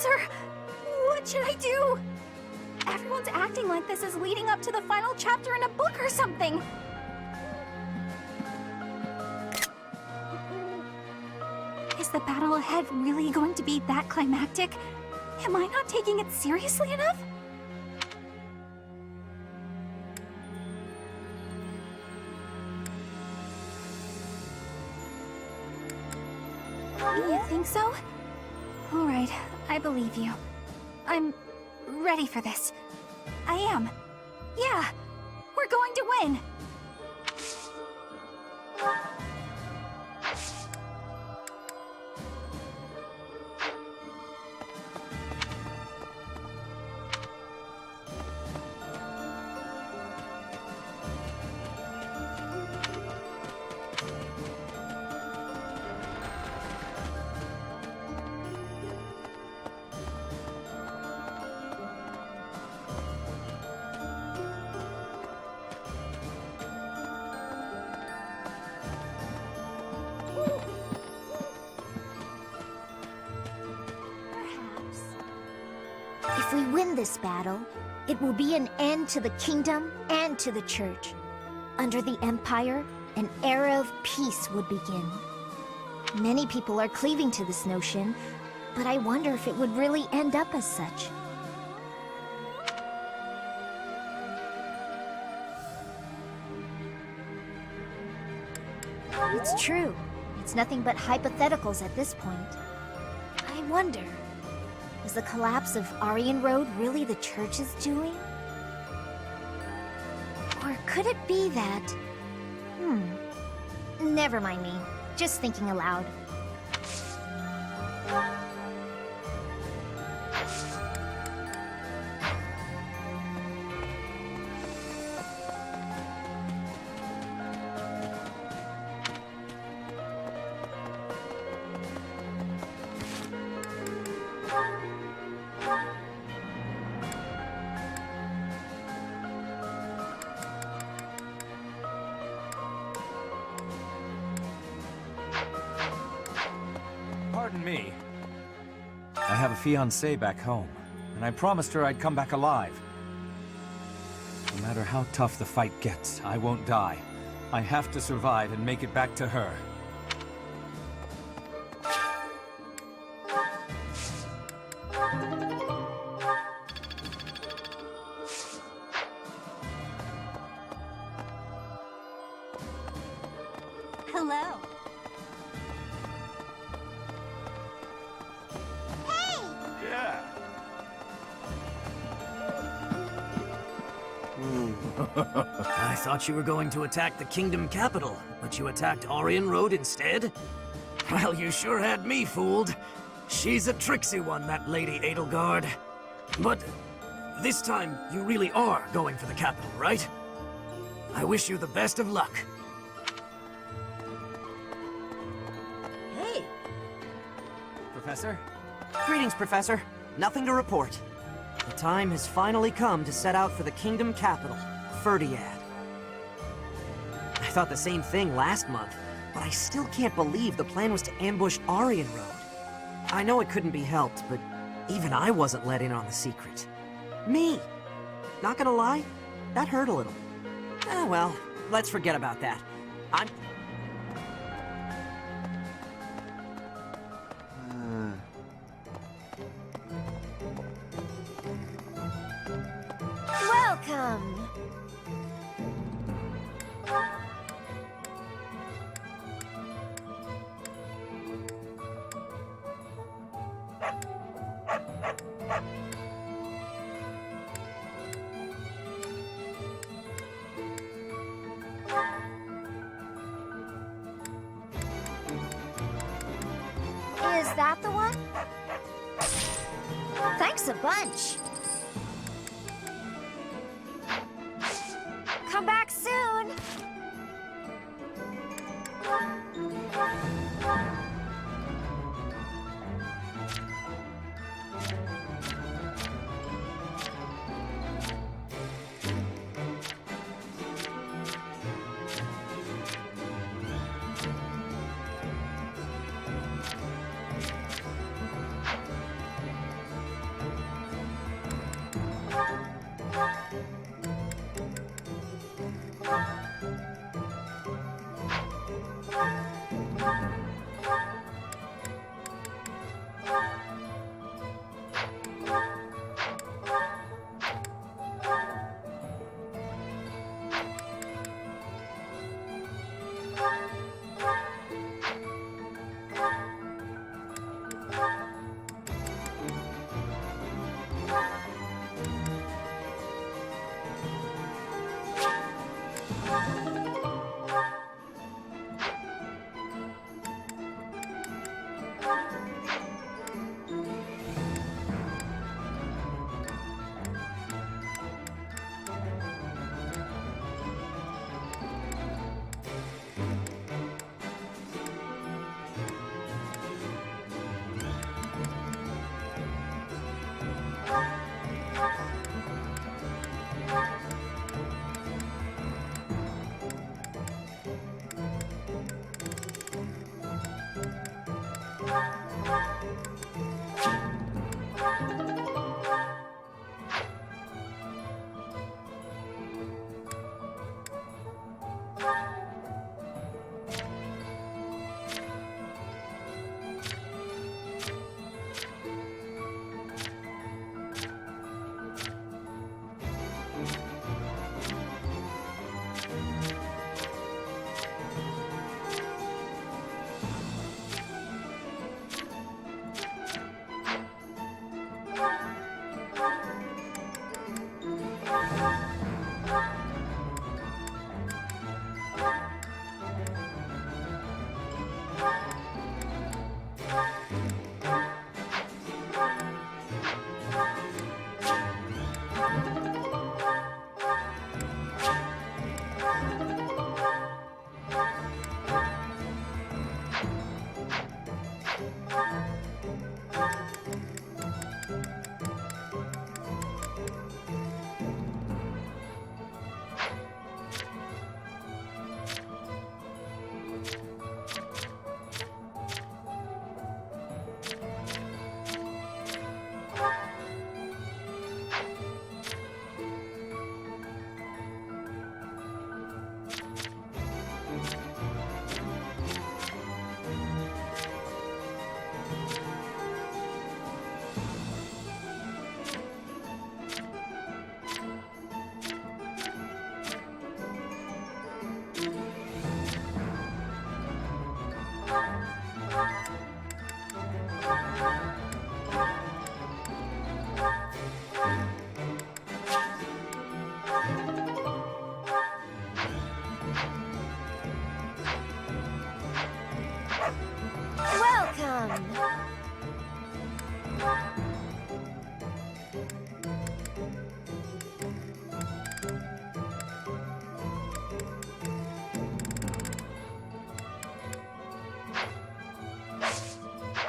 Professor! What should I do? Everyone's acting like this is leading up to the final chapter in a book or something. Is the battle ahead really going to be that climactic? Am I not taking it seriously enough? You think so? Alright, I believe you. I'm ready for this. I am. Yeah, we're going to win! If we win this battle, it will be an end to the kingdom and to the church. Under the Empire, an era of peace would begin. Many people are cleaving to this notion, but I wonder if it would really end up as such. It's true. It's nothing but hypotheticals at this point. I wonder, is the collapse of Aryan Road really the Church's doing? Or could it be that... Never mind me. Just thinking aloud. Pardon me. I have a fiancée back home, and I promised her I'd come back alive. No matter how tough the fight gets, I won't die. I have to survive and make it back to her. Hello. Yeah. I thought you were going to attack the Kingdom Capital, but you attacked Aryan Road instead? Well, you sure had me fooled. She's a tricksy one, that Lady Edelgard. But this time, you really are going for the capital, right? I wish you the best of luck. Hey! Professor? Greetings, Professor. Nothing to report. The time has finally come to set out for the Kingdom Capital, Ferdiad. I thought the same thing last month, but I still can't believe the plan was to ambush Aryan Road. I know it couldn't be helped, but even I wasn't let in on the secret. Me! Not gonna lie, that hurt a little. Well, let's forget about that. Welcome! Is that the one? Thanks a bunch. Come back soon.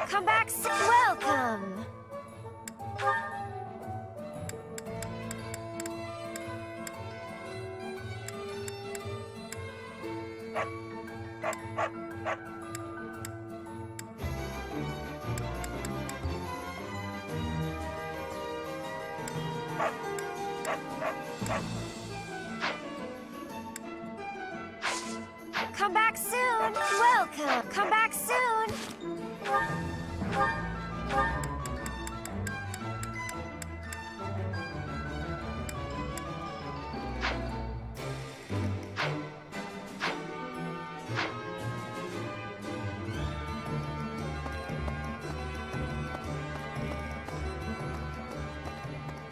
Come back soon. Welcome. Come back soon. Welcome. Come back soon.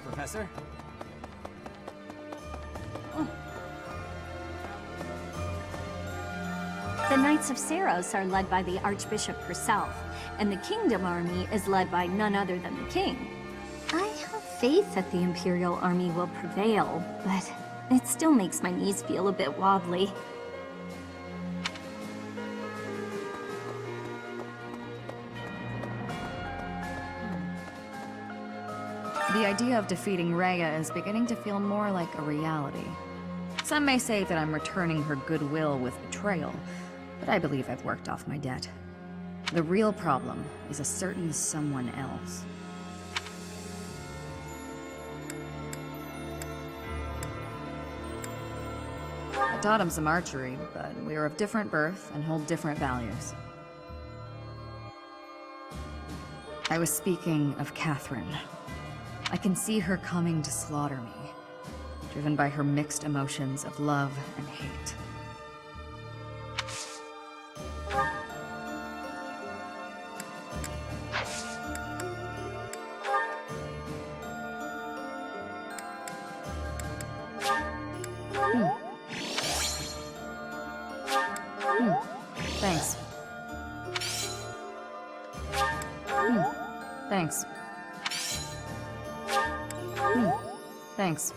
Professor? The Knights of Saros are led by the Archbishop herself, and the Kingdom Army is led by none other than the King. I have faith that the Imperial Army will prevail, but it still makes my knees feel a bit wobbly. The idea of defeating Rhea is beginning to feel more like a reality. Some may say that I'm returning her goodwill with betrayal, but I believe I've worked off my debt. The real problem is a certain someone else. I taught him some archery, but we are of different birth and hold different values. I was speaking of Catherine. I can see her coming to slaughter me, driven by her mixed emotions of love and hate. Thanks.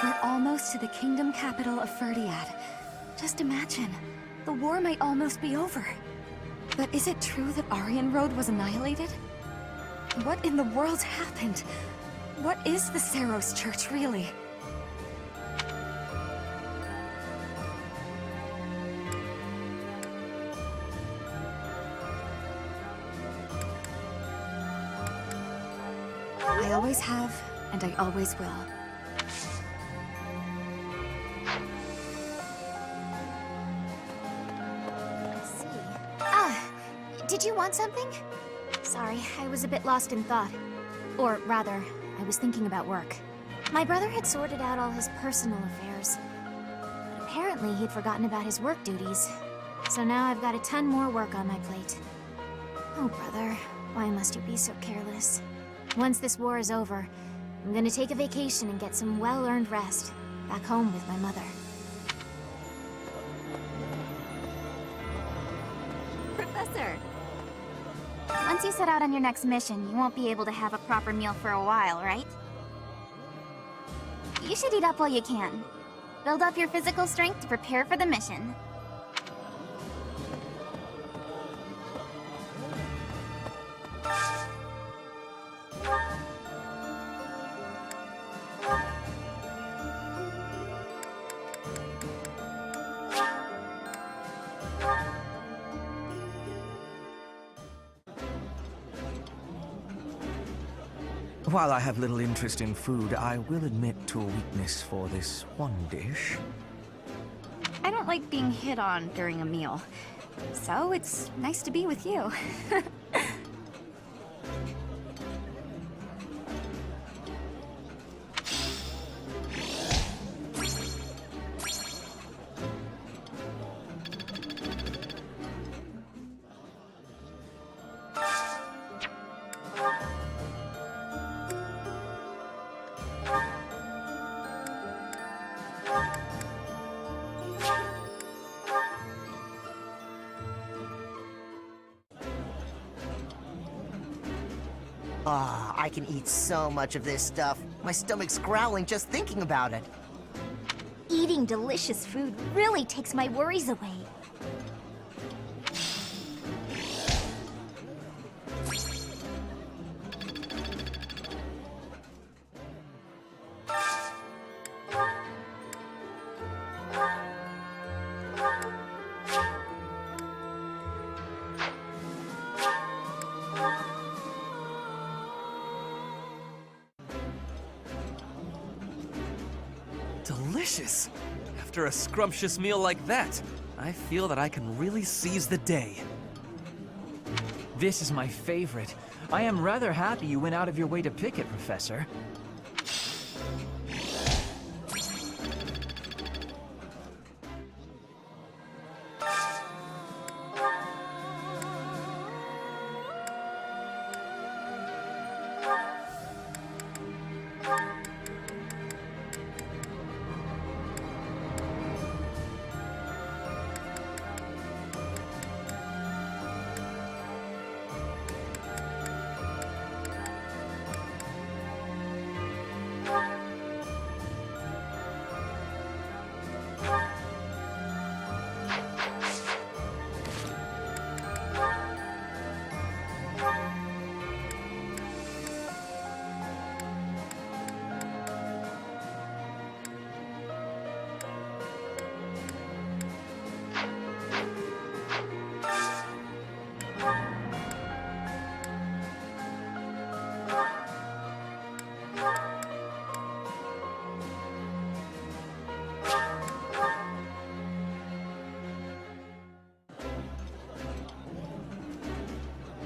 We're almost to the kingdom capital of Ferdiad. Just imagine, the war might almost be over. But is it true that Aryan Road was annihilated? What in the world happened? What is the Saros Church, really? I always have, and I always will. Did you want something? Sorry, I was a bit lost in thought. Or rather, I was thinking about work. My brother had sorted out all his personal affairs. But apparently he'd forgotten about his work duties. So now I've got a ton more work on my plate. Oh, brother, why must you be so careless? Once this war is over, I'm gonna take a vacation and get some well-earned rest. Back home with my mother. Professor! Once you set out on your next mission, you won't be able to have a proper meal for a while, right? You should eat up while you can. Build up your physical strength to prepare for the mission. While I have little interest in food, I will admit to a weakness for this one dish. I don't like being hit on during a meal, so it's nice to be with you. Ah, I can eat so much of this stuff. My stomach's growling just thinking about it. Eating delicious food really takes my worries away. Delicious! After a scrumptious meal like that, I feel that I can really seize the day. This is my favorite. I am rather happy you went out of your way to pick it, Professor.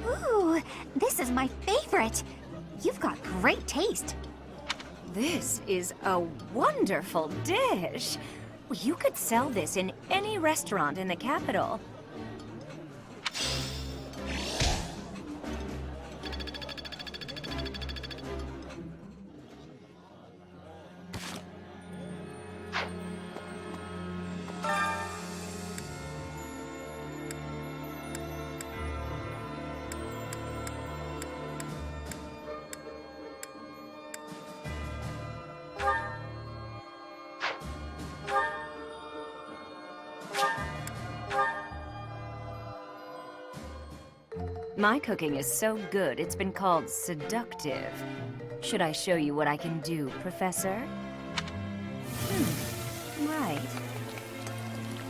Ooh, this is my favorite. You've got great taste. This is a wonderful dish. You could sell this in any restaurant in the capital. My cooking is so good, it's been called seductive. Should I show you what I can do, Professor? Right.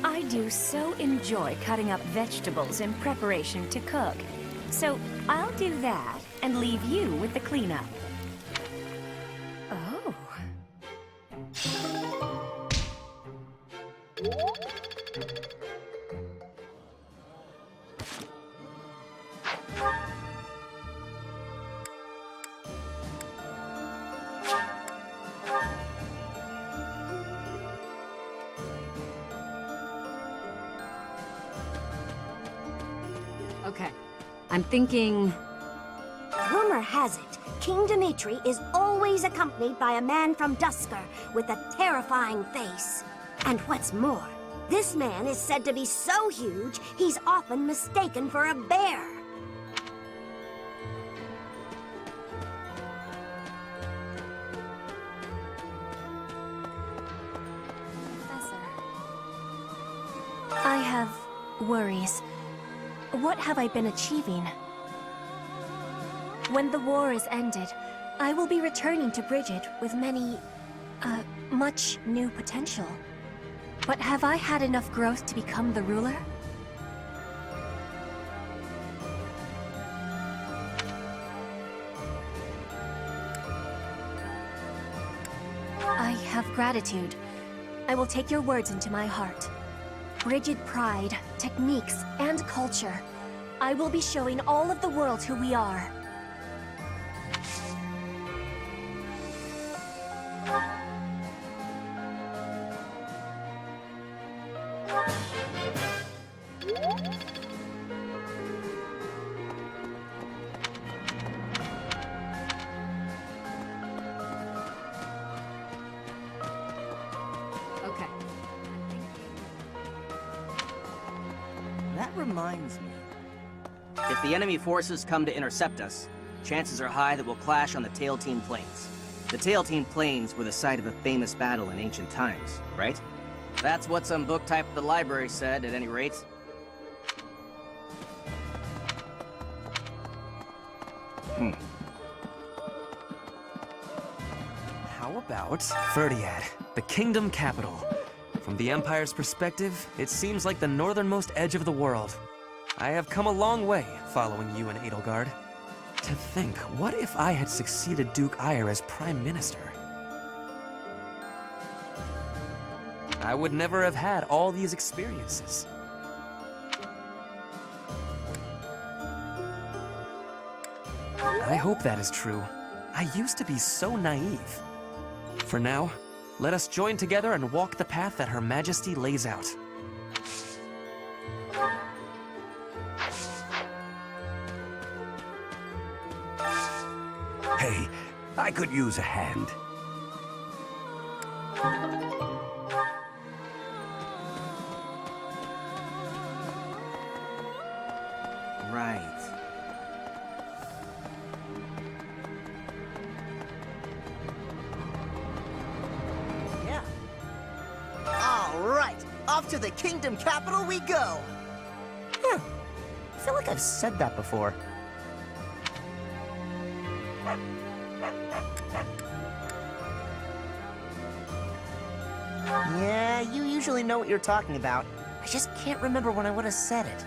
I do so enjoy cutting up vegetables in preparation to cook. So I'll do that and leave you with the cleanup. Oh. Okay. I'm thinking... Rumor has it, King Dimitri is always accompanied by a man from Dusker with a terrifying face. And what's more, this man is said to be so huge, he's often mistaken for a bear. Professor, I have worries. What have I been achieving? When the war is ended, I will be returning to Bridget with much new potential. But have I had enough growth to become the ruler? I have gratitude. I will take your words into my heart. Bridget pride, techniques, and culture. I will be showing all of the world who we are. Okay. That reminds me. If the enemy forces come to intercept us, chances are high that we'll clash on the Tailtean Plains. The Tailtean Plains were the site of a famous battle in ancient times, right? That's what some book type at the library said, at any rate. How about Ferdiad, the kingdom capital? From the Empire's perspective, it seems like the northernmost edge of the world. I have come a long way following you and Edelgard. To think, what if I had succeeded Duke Eyre as Prime Minister? I would never have had all these experiences. I hope that is true. I used to be so naive. For now, let us join together and walk the path that Her Majesty lays out. Hey, I could use a hand. Right. Yeah. All right, off to the kingdom capital we go. I feel like I've said that before. Yeah, you usually know what you're talking about. I just can't remember when I would have said it.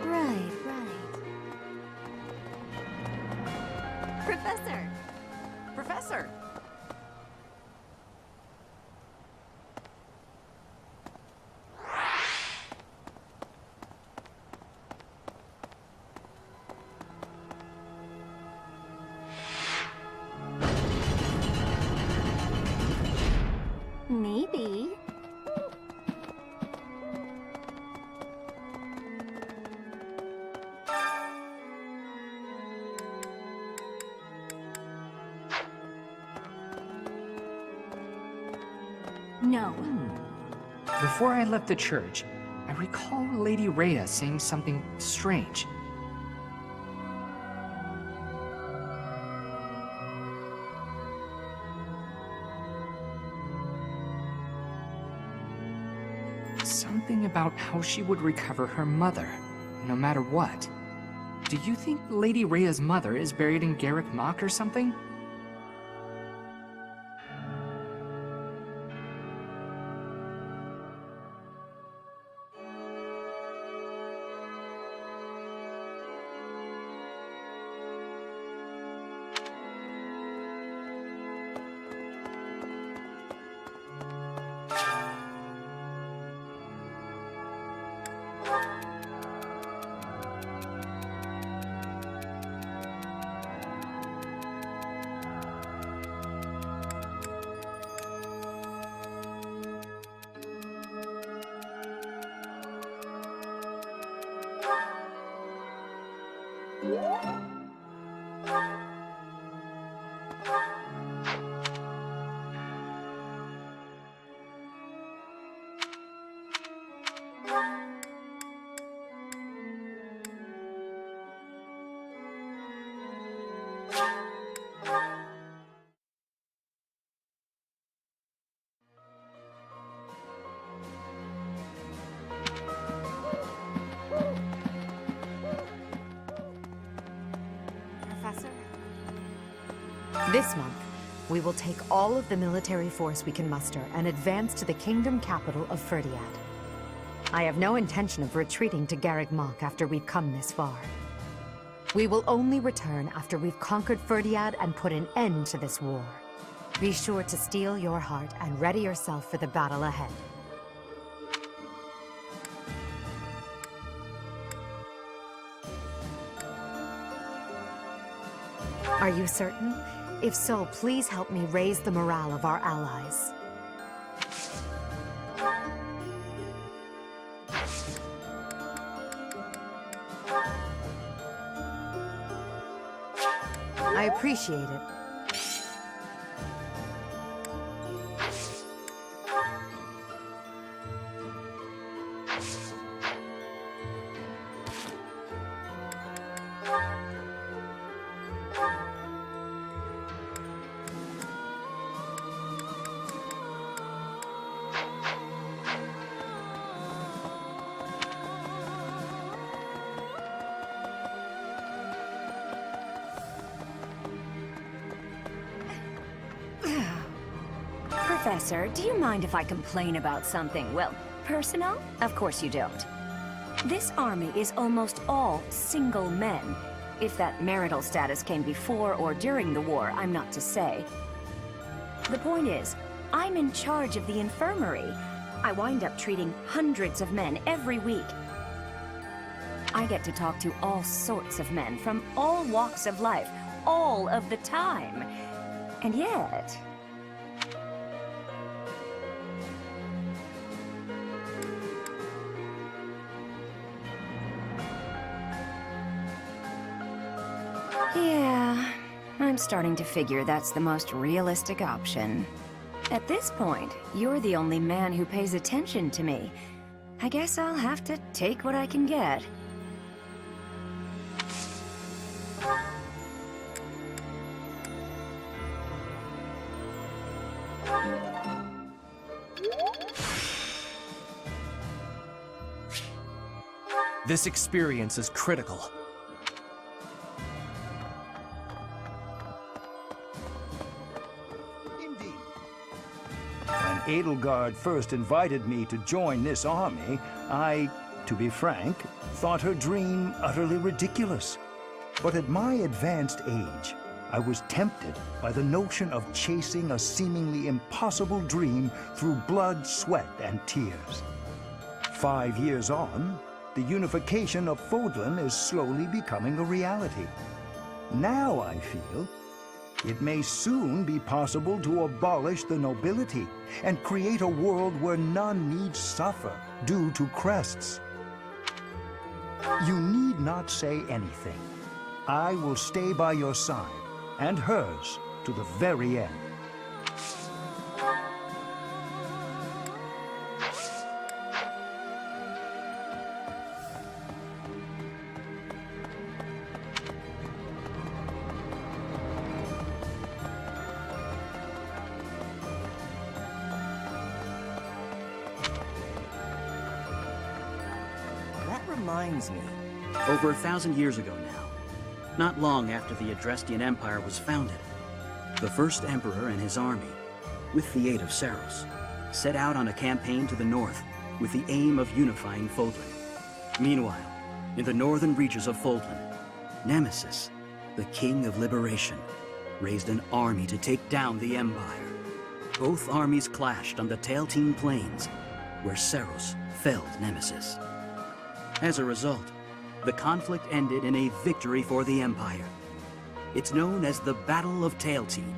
Right. Professor! Professor! Maybe. No. Before I left the church, I recall Lady Rhea saying something strange. something about how she would recover her mother, no matter what. Do you think Lady Rhea's mother is buried in Garrick Mach or something? Professor? This month, we will take all of the military force we can muster and advance to the kingdom capital of Ferdiad. I have no intention of retreating to Garrick Mach after we've come this far. We will only return after we've conquered Ferdiad and put an end to this war. Be sure to steel your heart and ready yourself for the battle ahead. Are you certain? If so, please help me raise the morale of our allies. I appreciate it. Professor, do you mind if I complain about something, well, personal? Of course you don't. This army is almost all single men. If that marital status came before or during the war, I'm not to say. The point is, I'm in charge of the infirmary. I wind up treating hundreds of men every week. I get to talk to all sorts of men from all walks of life, all of the time. And yet... Yeah, I'm starting to figure that's the most realistic option. At this point, you're the only man who pays attention to me. I guess I'll have to take what I can get. This experience is critical. When Edelgard first invited me to join this army, I, to be frank, thought her dream utterly ridiculous. But at my advanced age, I was tempted by the notion of chasing a seemingly impossible dream through blood, sweat, and tears. 5 years on, the unification of Fodlan is slowly becoming a reality. Now I feel it may soon be possible to abolish the nobility and create a world where none need suffer due to crests. You need not say anything. I will stay by your side, and hers, to the very end. reminds me... Over 1,000 years ago now, not long after the Adrestian Empire was founded, the first emperor and his army, with the aid of Saros, set out on a campaign to the north with the aim of unifying Fodlan. Meanwhile, in the northern reaches of Fodlan, Nemesis, the King of Liberation, raised an army to take down the Empire. Both armies clashed on the Tailtean Plains, where Saros felled Nemesis. As a result, the conflict ended in a victory for the Empire. It's known as the Battle of Tailtean.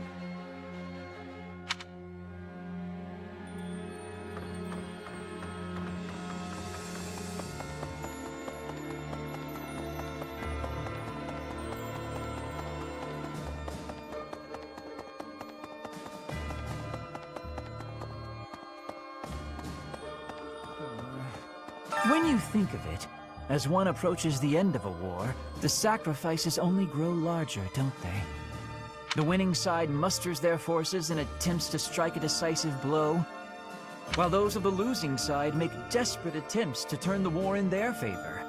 When you think of it, as one approaches the end of a war, the sacrifices only grow larger, don't they? The winning side musters their forces and attempts to strike a decisive blow, while those of the losing side make desperate attempts to turn the war in their favor.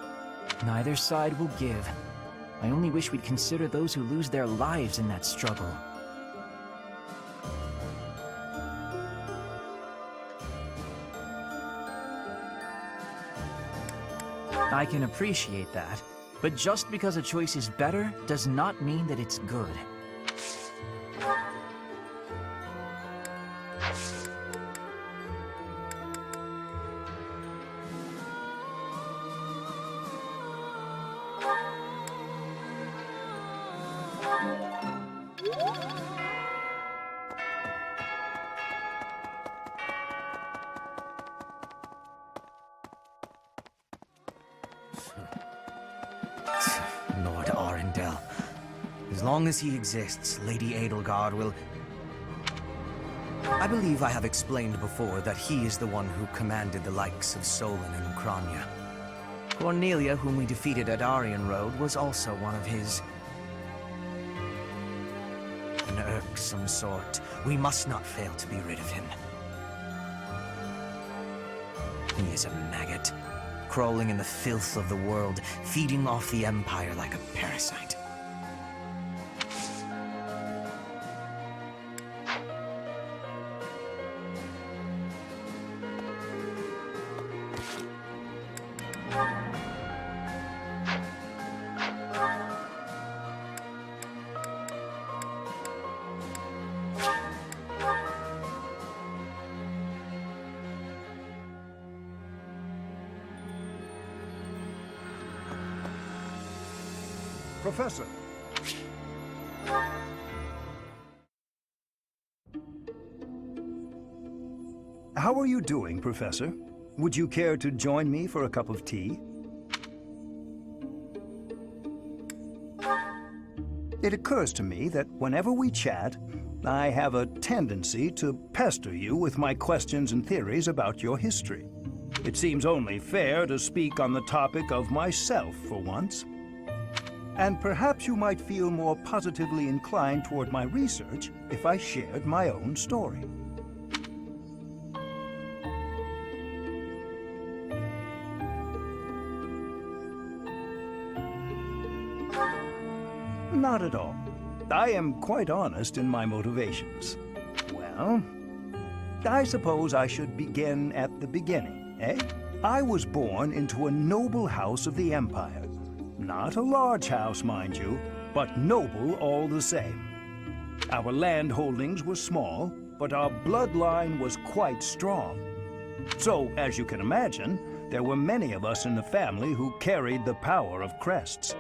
Neither side will give. I only wish we'd consider those who lose their lives in that struggle. I can appreciate that, but just because a choice is better does not mean that it's good. Lord Arundel. As long as he exists, Lady Edelgard will... I believe I have explained before that he is the one who commanded the likes of Solon and Crania. Cornelia, whom we defeated at Aryan Road, was also one of his. An irksome sort. We must not fail to be rid of him. He is a maggot, crawling in the filth of the world, feeding off the Empire like a parasite. Professor. How are you doing, Professor? Would you care to join me for a cup of tea? It occurs to me that whenever we chat, I have a tendency to pester you with my questions and theories about your history. It seems only fair to speak on the topic of myself for once. And perhaps you might feel more positively inclined toward my research if I shared my own story. Not at all. I am quite honest in my motivations. Well, I suppose I should begin at the beginning, eh? I was born into a noble house of the Empire. Not a large house, mind you, but noble all the same. Our land holdings were small, but our bloodline was quite strong. So, as you can imagine, there were many of us in the family who carried the power of crests.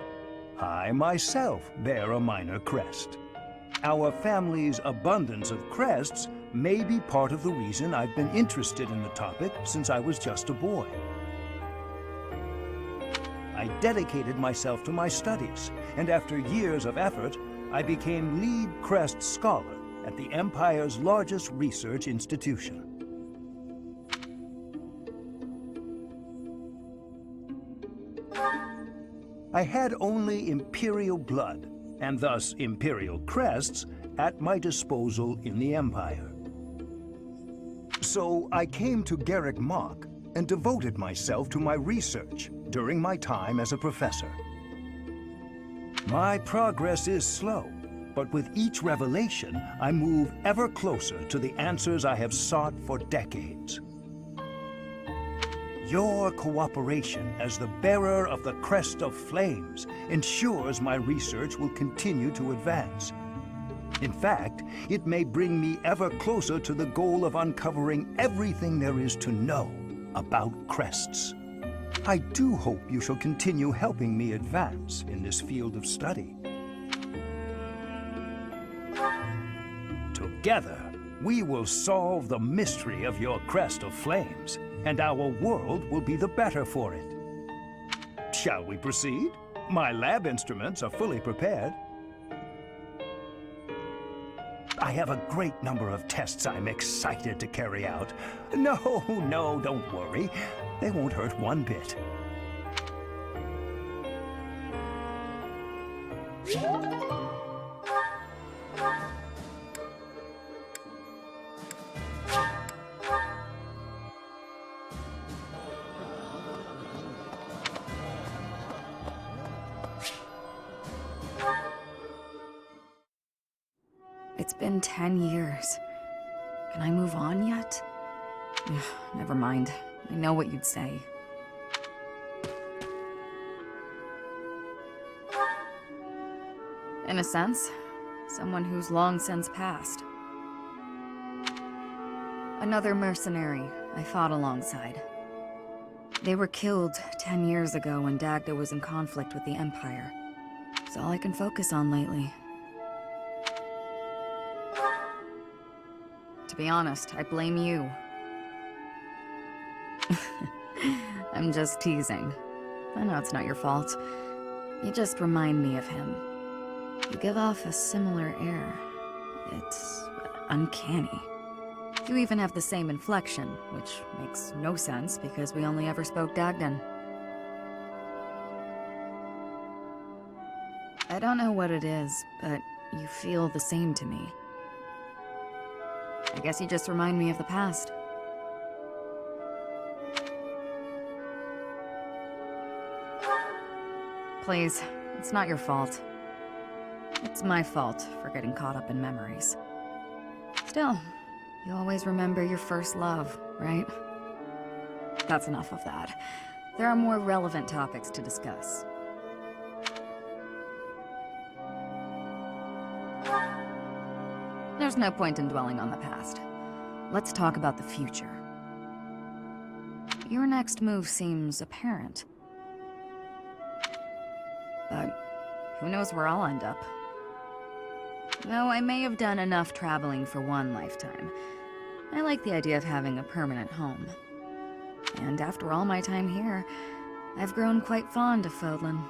I myself bear a minor crest. Our family's abundance of crests may be part of the reason I've been interested in the topic since I was just a boy. I dedicated myself to my studies, and after years of effort, I became lead crest scholar at the Empire's largest research institution. I had only Imperial blood, and thus Imperial crests, at my disposal in the Empire. So I came to Garrick Mach and devoted myself to my research, during my time as a professor. My progress is slow, but with each revelation, I move ever closer to the answers I have sought for decades. Your cooperation as the bearer of the Crest of Flames ensures my research will continue to advance. In fact, it may bring me ever closer to the goal of uncovering everything there is to know about crests. I do hope you shall continue helping me advance in this field of study. Together, we will solve the mystery of your Crest of Flames, and our world will be the better for it. Shall we proceed? My lab instruments are fully prepared. I have a great number of tests I'm excited to carry out. No, don't worry. They won't hurt one bit. It's been 10 years. Can I move on yet? Ugh, never mind. I know what you'd say. In a sense, someone who's long since passed. Another mercenary I fought alongside. They were killed 10 years ago when Dagda was in conflict with the Empire. It's all I can focus on lately. To be honest, I blame you. I'm just teasing. I know it's not your fault. You just remind me of him. You give off a similar air. It's uncanny. You even have the same inflection, which makes no sense because we only ever spoke Dagdan. I don't know what it is, but you feel the same to me. I guess you just remind me of the past. Please, it's not your fault. It's my fault for getting caught up in memories. Still, you always remember your first love, right? That's enough of that. There are more relevant topics to discuss. There's no point in dwelling on the past. Let's talk about the future. Your next move seems apparent. But who knows where I'll end up. Though I may have done enough traveling for one lifetime, I like the idea of having a permanent home. And after all my time here, I've grown quite fond of Fodlan.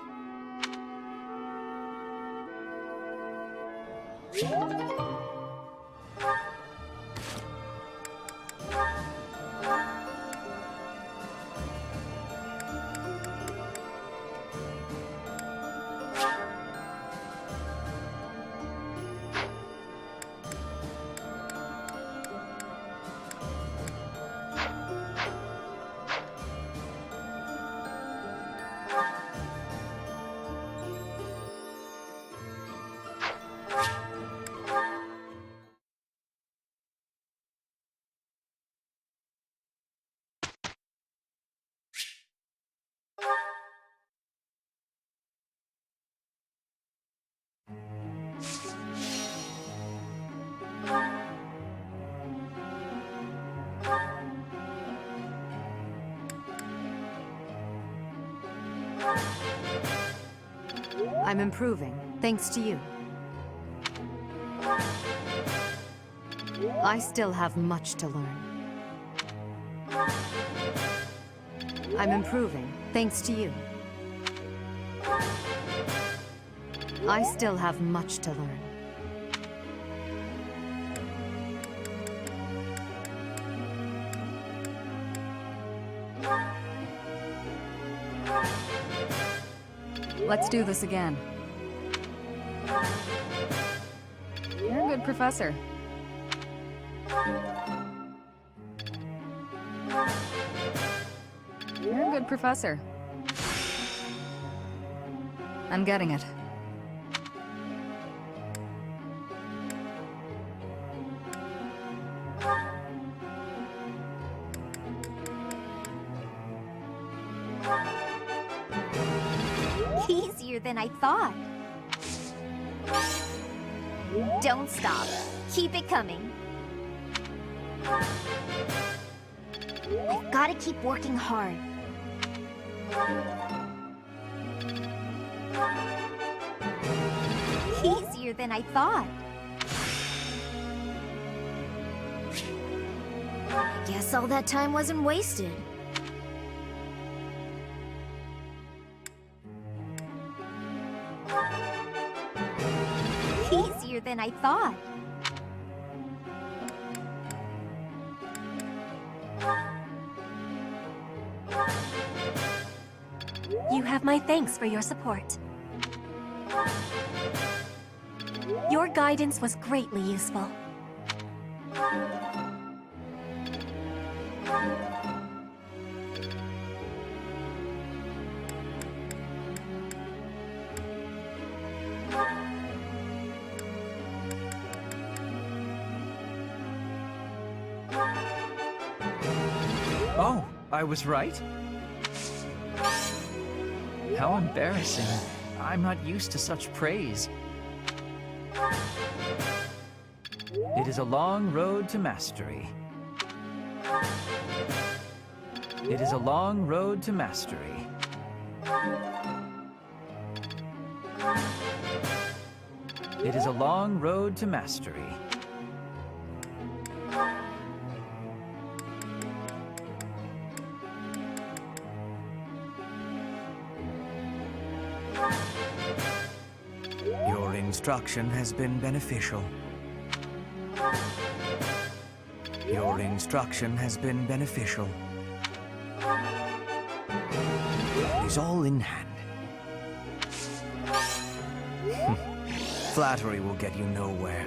I'm improving, thanks to you. I still have much to learn. I'm improving, thanks to you. I still have much to learn. Let's do this again. You're a good professor. You're a good professor. I'm getting it. Easier than I thought. Don't stop. Keep it coming. I've got to keep working hard. Easier than I thought. I guess all that time wasn't wasted. Easier than I thought. You have my thanks for your support. Your guidance was greatly useful. Oh, I was right? How embarrassing. I'm not used to such praise. It is a long road to mastery. It is a long road to mastery. It is a long road to mastery. Your instruction has been beneficial. Your instruction has been beneficial. It is all in hand. Flattery will get you nowhere.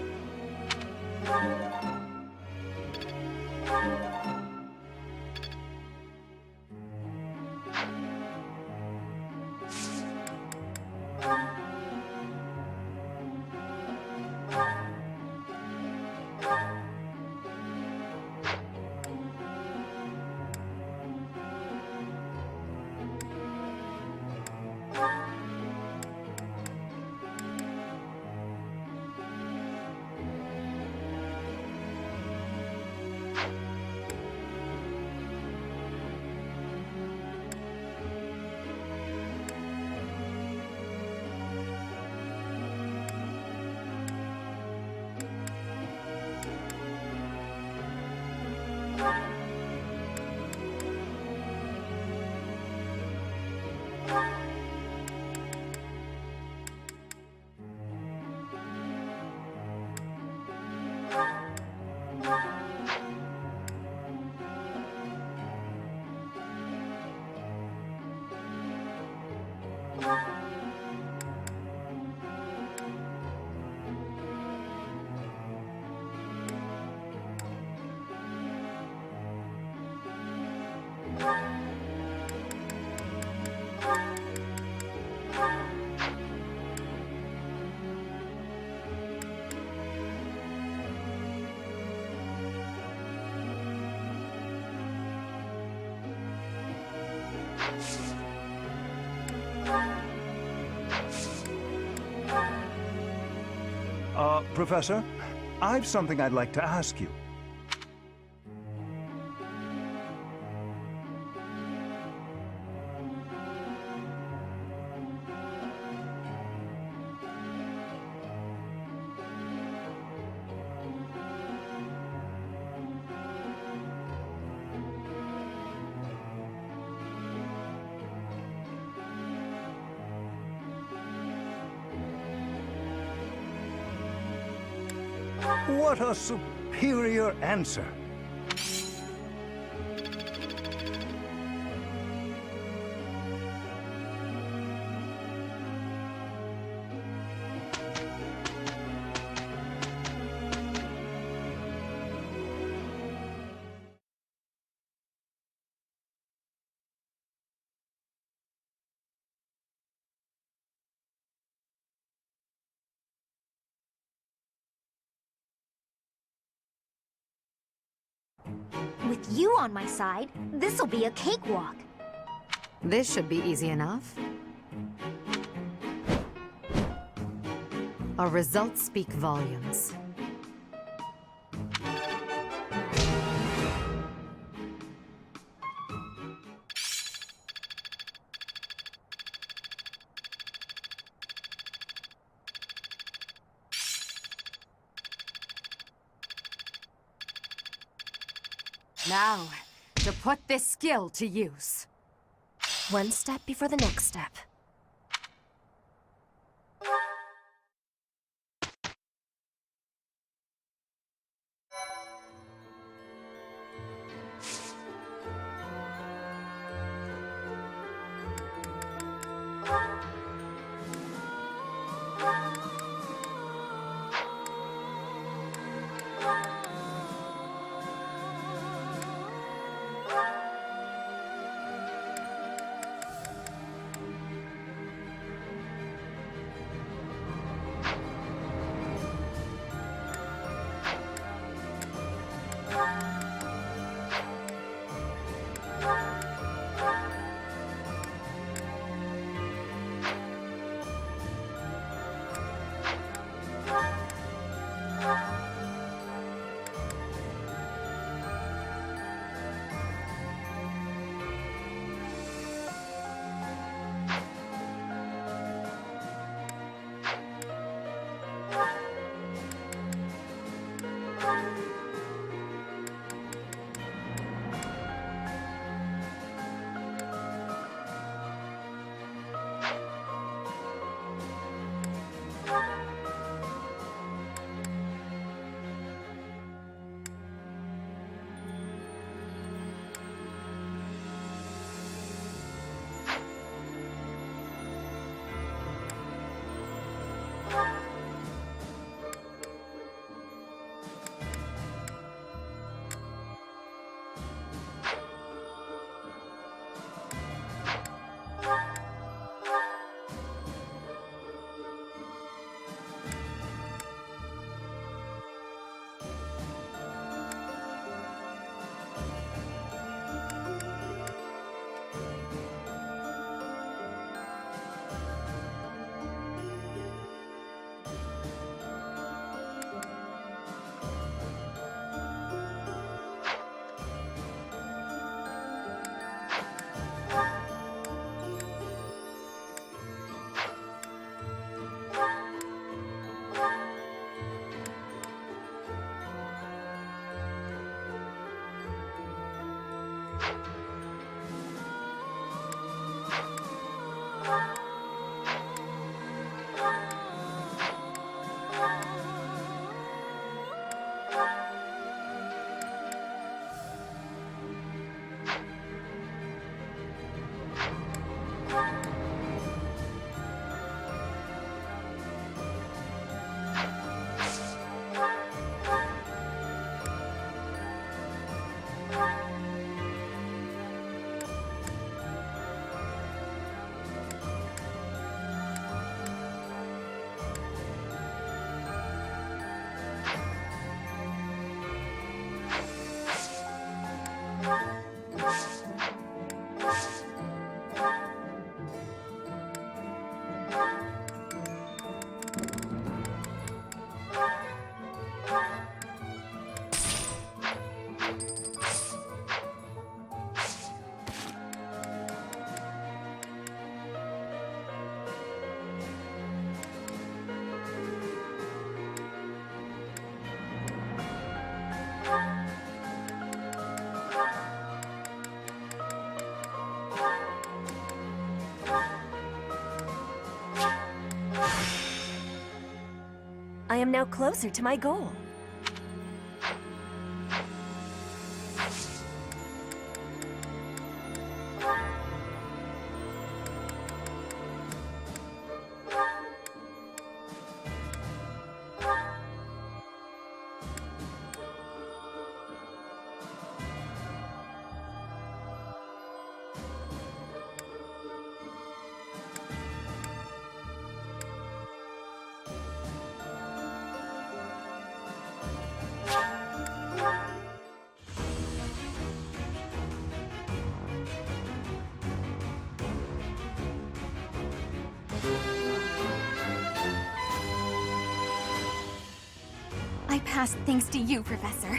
Professor, I've something I'd like to ask you. What a superior answer! With you on my side, this'll be a cakewalk. This should be easy enough. Our results speak volumes. Now, to put this skill to use. One step before the next step. I am now closer to my goal. passed thanks to you, Professor.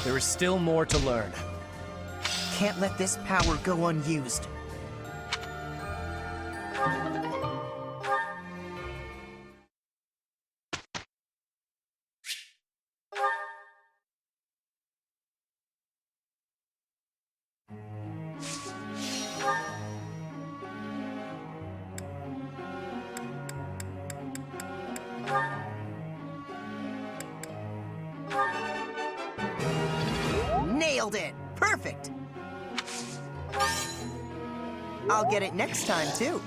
There is still more to learn. Can't let this power go unused. Nailed it! Perfect! I'll get it next time, too.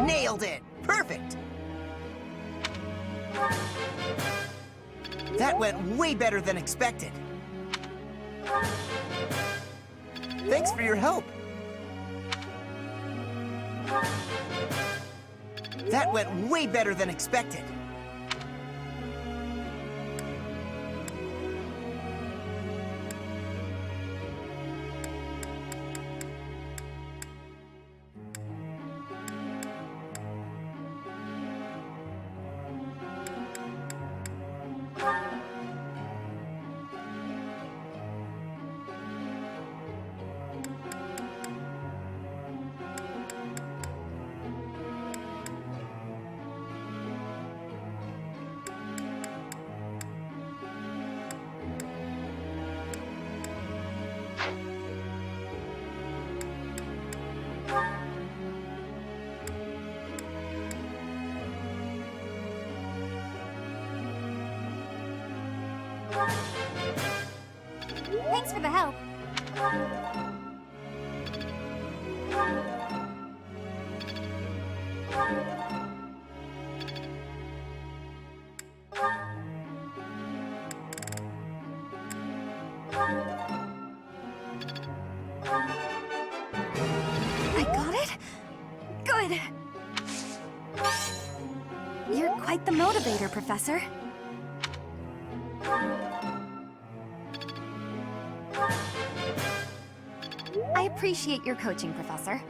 Nailed it! Perfect! That went way better than expected. Thanks for your help. That went way better than expected. Thanks for the help. I got it? Good! You're quite the motivator, Professor. I appreciate your coaching, Professor.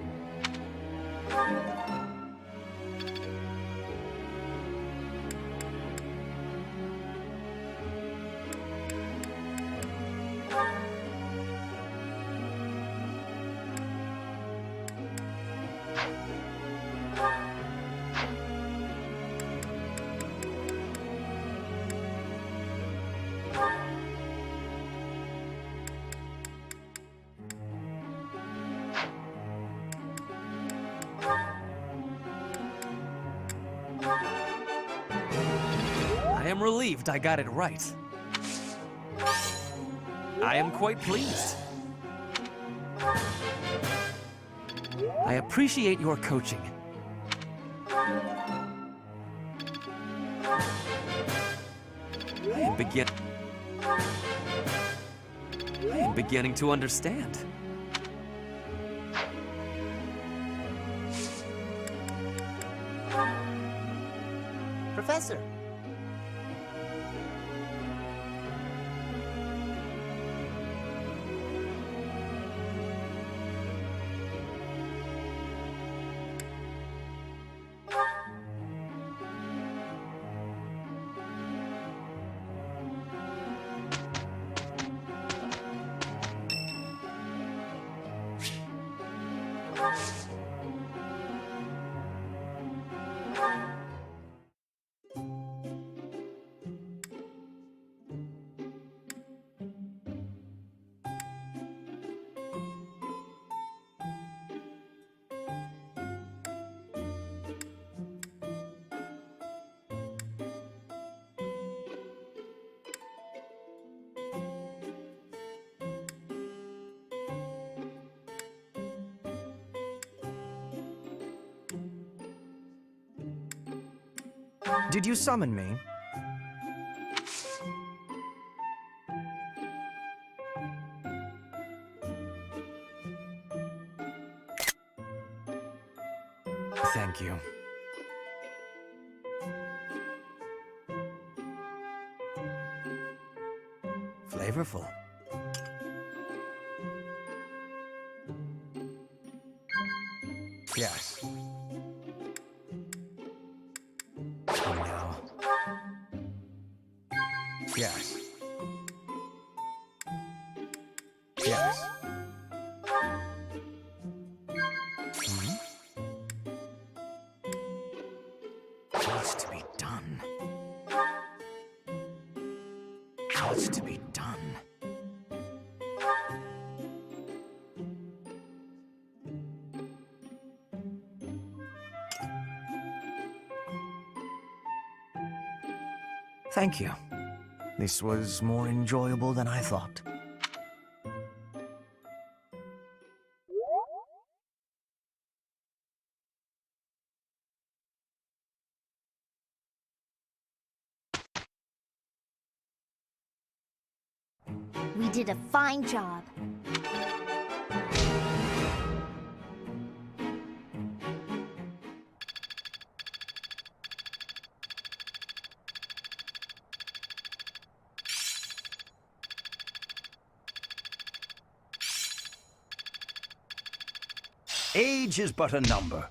I am relieved I got it right. I am quite pleased. I appreciate your coaching. I am beginning to understand. Professor. Did you summon me? Thank you. Flavorful. Yes. Oh, no. Yes. Yes. Hmm? What's to be done? What's to be done? Thank you. This was more enjoyable than I thought. We did a fine job. Age is but a number.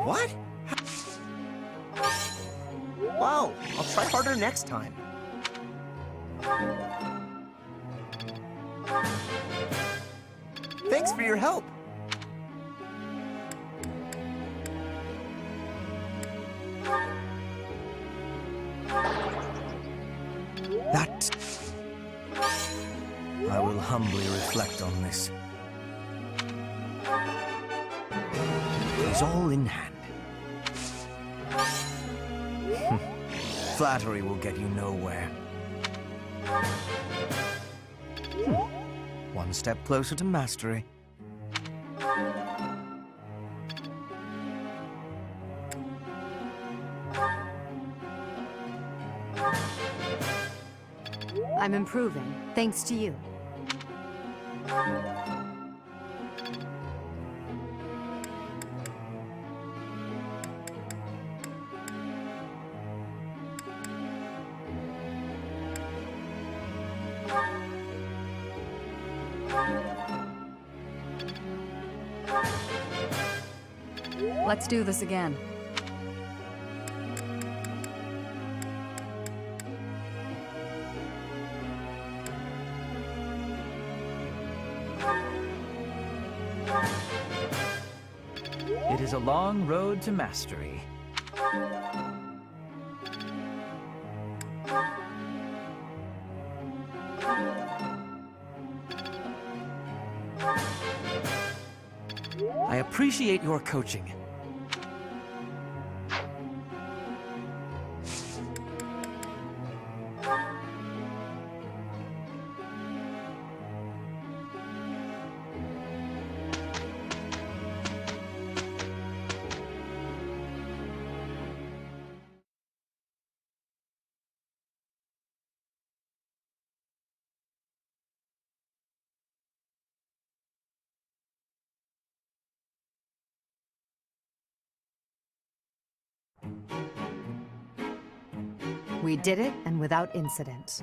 What? Wow, I'll try harder next time. Thanks for your help. That... I will humbly reflect on this. It is all in hand. Flattery will get you nowhere. One step closer to mastery. I'm improving, thanks to you. Let's do this again. It is a long road to mastery. I appreciate your coaching. We did it, and without incident.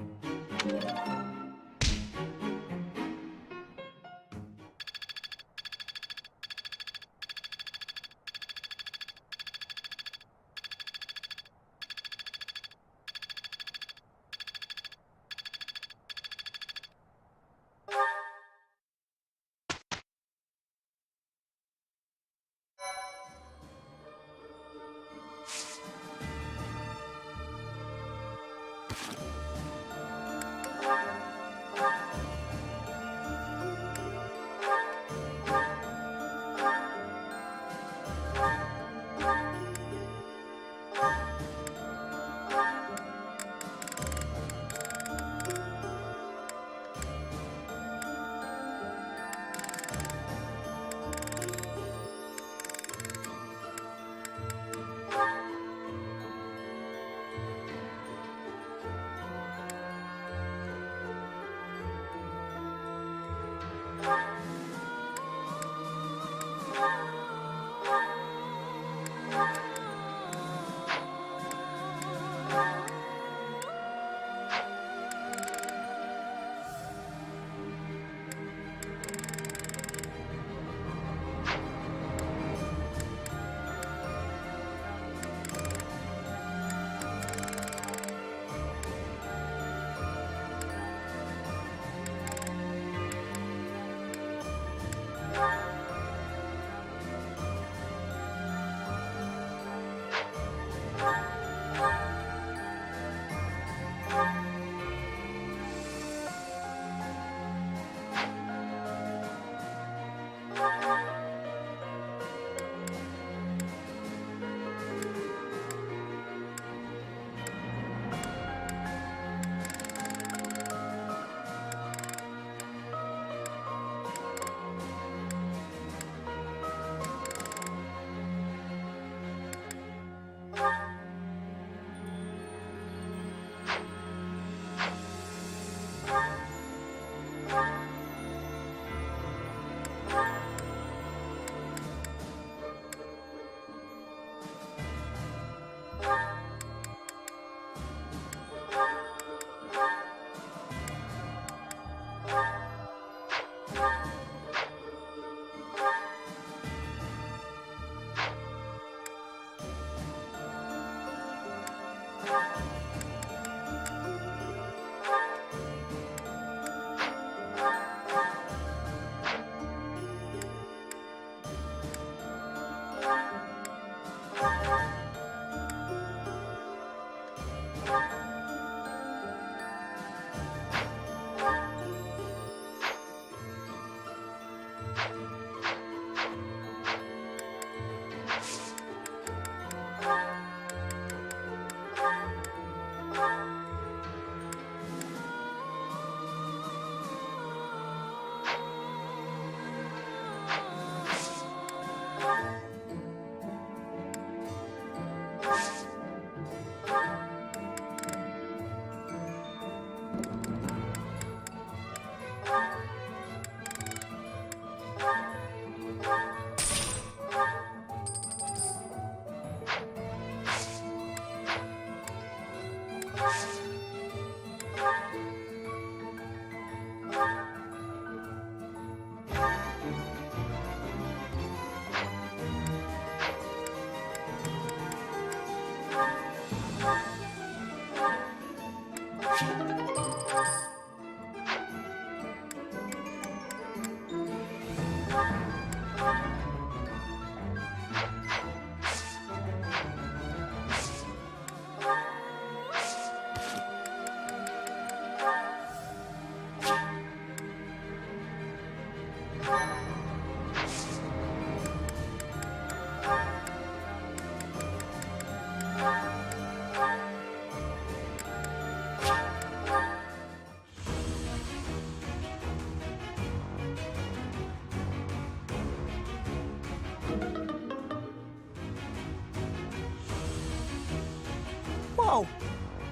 Whoa!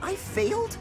I failed?